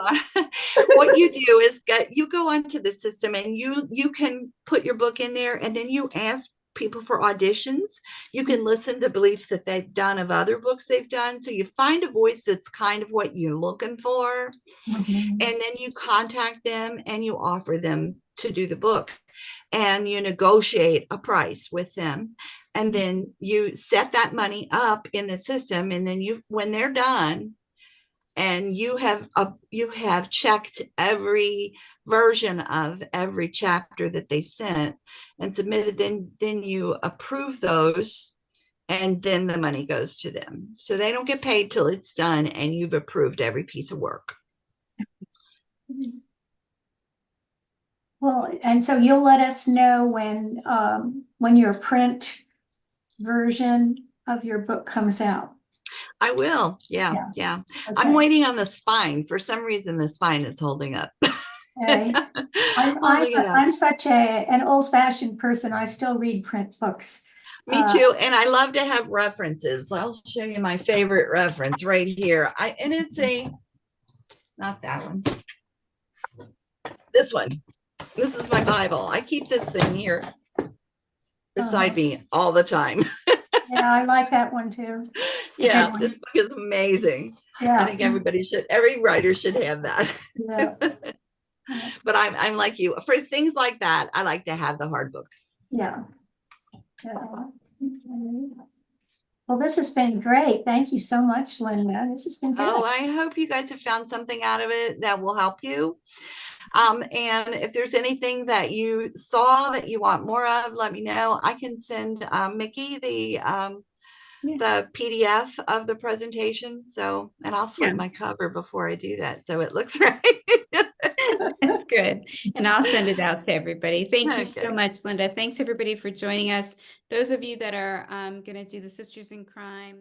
what you do is you go onto the system, and you can put your book in there, and then you ask people for auditions. You can listen to beliefs that they've done of other books they've done. So you find a voice that's kind of what you're looking for. And then you contact them and you offer them to do the book, and you negotiate a price with them, and then you set that money up in the system. And then when they're done and you have checked every version of every chapter that they've sent and submitted, then you approve those, and then the money goes to them. So they don't get paid till it's done and you've approved every piece of work. Well, and so you'll let us know when your print version of your book comes out. I will. Yeah. Yeah. Yeah. Okay. I'm waiting on the spine. For some reason, the spine is holding up. Okay. Holding it up. I'm such an old-fashioned person. I still read print books. Me too. And I love to have references. I'll show you my favorite reference right here. And it's not that one. This one. This is my Bible. I keep this thing here beside me all the time. Yeah, I like that one too. Yeah, this book is amazing. Yeah. I think every writer should have that. Yeah. But I'm like you. For things like that, I like to have the hard book. Yeah. Well, this has been great. Thank you so much, Lynda. This has been good. Oh, I hope you guys have found something out of it that will help you. And if there's anything that you saw that you want more of, let me know. I can send Mickey the PDF of the presentation. So, and I'll flip my cover before I do that, so it looks right. That's good. And I'll send it out to everybody. Thank you so Okay. much, Lynda. Thanks everybody for joining us. Those of you that are going to do the Sisters in Crime